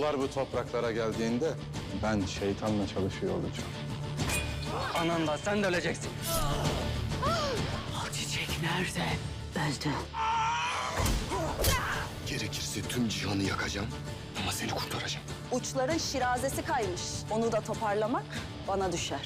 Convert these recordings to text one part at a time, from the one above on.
Oğullar bu topraklara geldiğinde ben şeytanla çalışıyor olacağım. Anan da sen de öleceksin. O çiçek nerede? Öldü. Gerekirse tüm cihanı yakacağım ama seni kurtaracağım. Uçların şirazesi kaymış. Onu da toparlamak bana düşer.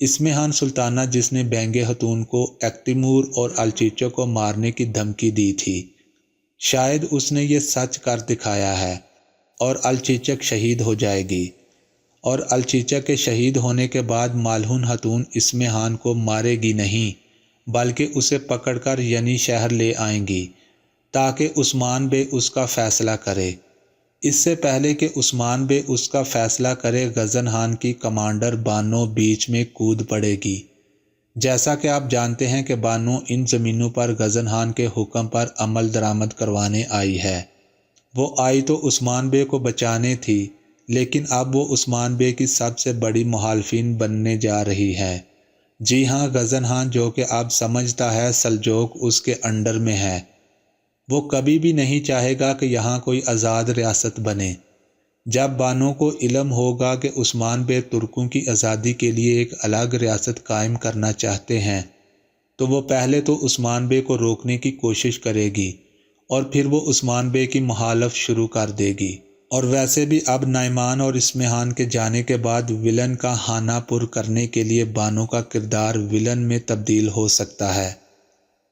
اسمہان سلطانہ جس نے being خاتون کو ایکتیمور اور الچیچک کو مارنے کی دھمکی دی تھی، شاید اس نے یہ سچ کر دکھایا ہے اور الچیچک شہید ہو جائے گی، اور الچیچک کے شہید ہونے کے بعد مالہون خاتون اسمہان کو مارے گی نہیں بلکہ اسے پکڑ کر ینی شہر لے آئیں گی تاکہ عثمان بے اس کا فیصلہ کرے۔ اس سے پہلے کہ عثمان بے اس کا فیصلہ کرے، غزن خان کی کمانڈر بانو بیچ میں کود پڑے گی۔ جیسا کہ آپ جانتے ہیں کہ بانو ان زمینوں پر غزن خان کے حکم پر عمل درآمد کروانے آئی ہے۔ وہ آئی تو عثمان بے کو بچانے تھی، لیکن اب وہ عثمان بے کی سب سے بڑی مخالفین بننے جا رہی ہے۔ جی ہاں، غزن خان جو کہ اب سمجھتا ہے سلجوق اس کے انڈر میں ہے، وہ کبھی بھی نہیں چاہے گا کہ یہاں کوئی آزاد ریاست بنے۔ جب بانو کو علم ہوگا کہ عثمان بے ترکوں کی آزادی کے لیے ایک الگ ریاست قائم کرنا چاہتے ہیں، تو وہ پہلے تو عثمان بے کو روکنے کی کوشش کرے گی اور پھر وہ عثمان بے کی مخالف شروع کر دے گی۔ اور ویسے بھی اب نعمان اور اسمہان کے جانے کے بعد ولن کا خانہ پر کرنے کے لیے بانو کا کردار ولن میں تبدیل ہو سکتا ہے۔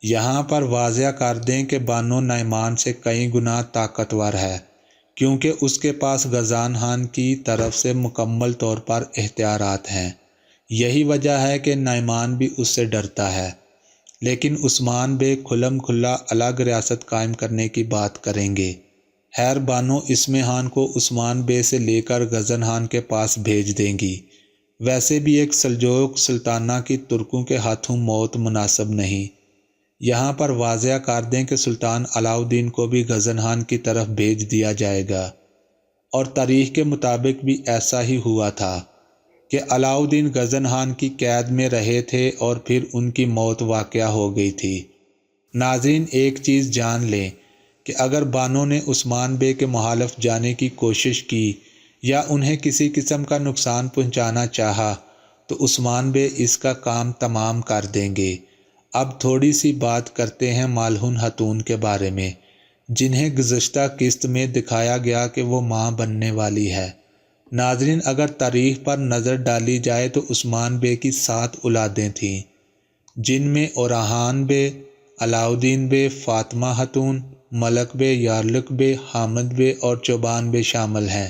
یہاں پر واضح کر دیں کہ بانو نعمان سے کئی گنا طاقتور ہے، کیونکہ اس کے پاس غزان خان کی طرف سے مکمل طور پر اختیارات ہیں۔ یہی وجہ ہے کہ نعمان بھی اس سے ڈرتا ہے، لیکن عثمان بے کھلم کھلا الگ ریاست قائم کرنے کی بات کریں گے۔ خیر، بانو اسمہان کو عثمان بے سے لے کر غزن خان کے پاس بھیج دیں گی۔ ویسے بھی ایک سلجوق سلطانہ کی ترکوں کے ہاتھوں موت مناسب نہیں۔ یہاں پر واضح کر دیں کہ سلطان علاؤدین کو بھی غزن خان کی طرف بھیج دیا جائے گا، اور تاریخ کے مطابق بھی ایسا ہی ہوا تھا کہ علاؤدین غزن خان کی قید میں رہے تھے اور پھر ان کی موت واقع ہو گئی تھی۔ ناظرین، ایک چیز جان لیں کہ اگر بانو نے عثمان بے کے مخالف جانے کی کوشش کی یا انہیں کسی قسم کا نقصان پہنچانا چاہا تو عثمان بے اس کا کام تمام کر دیں گے۔ اب تھوڑی سی بات کرتے ہیں مالہون خاتون کے بارے میں، جنہیں گزشتہ قسط میں دکھایا گیا کہ وہ ماں بننے والی ہے۔ ناظرین، اگر تاریخ پر نظر ڈالی جائے تو عثمان بے کی 7 اولادیں تھیں، جن میں اورحان بے، علاؤدین بے، فاطمہ خاتون، ملک بے، یارلک بے، حامد بے اور چوبان بے شامل ہیں۔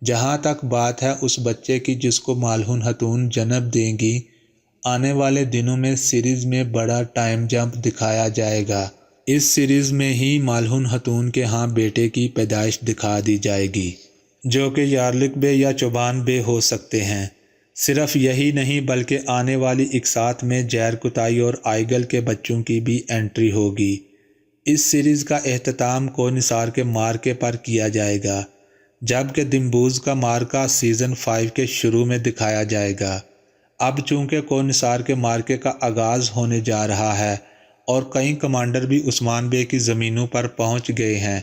جہاں تک بات ہے اس بچے کی جس کو مالہون خاتون جنم دیں گی، آنے والے دنوں میں سیریز میں بڑا ٹائم جمپ دکھایا جائے گا۔ اس سیریز میں ہی مالہون خاتون کے ہاں بیٹے کی پیدائش دکھا دی جائے گی، جو کہ یارلک بے یا چوبان بے ہو سکتے ہیں۔ صرف یہی نہیں بلکہ آنے والی اقساط میں جیرکتائی اور آئیگل کے بچوں کی بھی انٹری ہوگی۔ اس سیریز کا اختتام کونسار کے مارکے پر کیا جائے گا، جبکہ دمبوز کا مارکا سیزن 5 کے شروع میں دکھایا جائے گا۔ اب چونکہ کونسار کے مارکے کا آغاز ہونے جا رہا ہے اور کئی کمانڈر بھی عثمان بے کی زمینوں پر پہنچ گئے ہیں،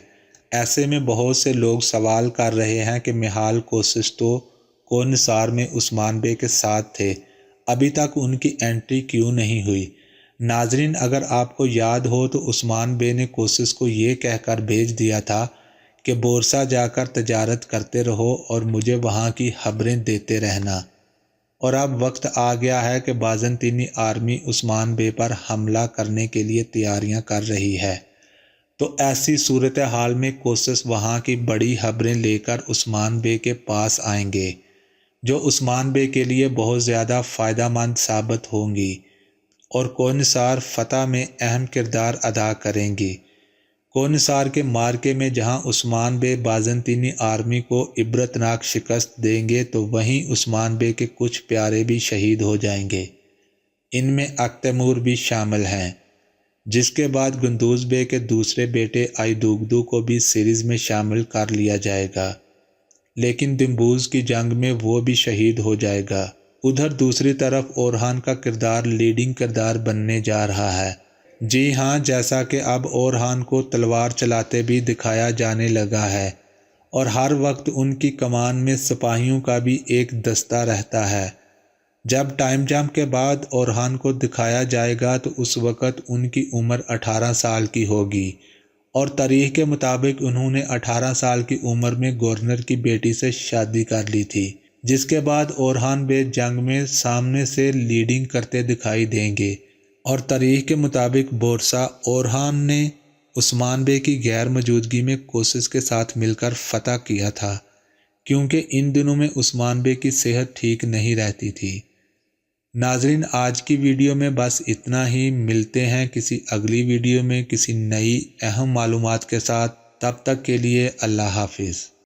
ایسے میں بہت سے لوگ سوال کر رہے ہیں کہ میخائیل کوسس تو کونسار میں عثمان بے کے ساتھ تھے، ابھی تک ان کی انٹری کیوں نہیں ہوئی؟ ناظرین، اگر آپ کو یاد ہو تو عثمان بے نے کوسس کو یہ کہہ کر بھیج دیا تھا کہ بورسا جا کر تجارت کرتے رہو اور مجھے وہاں کی خبریں دیتے رہنا، اور اب وقت آ گیا ہے کہ بازنطینی آرمی عثمان بے پر حملہ کرنے کے لیے تیاریاں کر رہی ہے۔ تو ایسی صورتحال میں کوسس وہاں کی بڑی خبریں لے کر عثمان بے کے پاس آئیں گے، جو عثمان بے کے لیے بہت زیادہ فائدہ مند ثابت ہوں گی اور کونسار فتح میں اہم کردار ادا کریں گی۔ کونسار کے مارکے میں جہاں عثمان بے بازنطینی آرمی کو عبرتناک شکست دیں گے تو وہیں عثمان بے کے کچھ پیارے بھی شہید ہو جائیں گے، ان میں اکتیمور بھی شامل ہیں، جس کے بعد گندوز بے کے دوسرے بیٹے آئیدوگدو کو بھی سیریز میں شامل کر لیا جائے گا، لیکن دمبوز کی جنگ میں وہ بھی شہید ہو جائے گا۔ ادھر دوسری طرف اورحان کا کردار لیڈنگ کردار بننے جا رہا ہے۔ جی ہاں، جیسا کہ اب اورحان کو تلوار چلاتے بھی دکھایا جانے لگا ہے اور ہر وقت ان کی کمان میں سپاہیوں کا بھی ایک دستہ رہتا ہے۔ جب ٹائم جمپ کے بعد اورحان کو دکھایا جائے گا تو اس وقت ان کی عمر 18 سال کی ہوگی، اور تاریخ کے مطابق انہوں نے 18 سال کی عمر میں گورنر کی بیٹی سے شادی کر لی تھی۔ جس کے بعد اورحان بے جنگ میں سامنے سے لیڈنگ کرتے دکھائی دیں گے، اور تاریخ کے مطابق بورسا اورحان نے عثمان بے کی غیر موجودگی میں کوسس کے ساتھ مل کر فتح کیا تھا، کیونکہ ان دنوں میں عثمان بے کی صحت ٹھیک نہیں رہتی تھی۔ ناظرین، آج کی ویڈیو میں بس اتنا ہی، ملتے ہیں کسی اگلی ویڈیو میں کسی نئی اہم معلومات کے ساتھ، تب تک کے لیے اللہ حافظ۔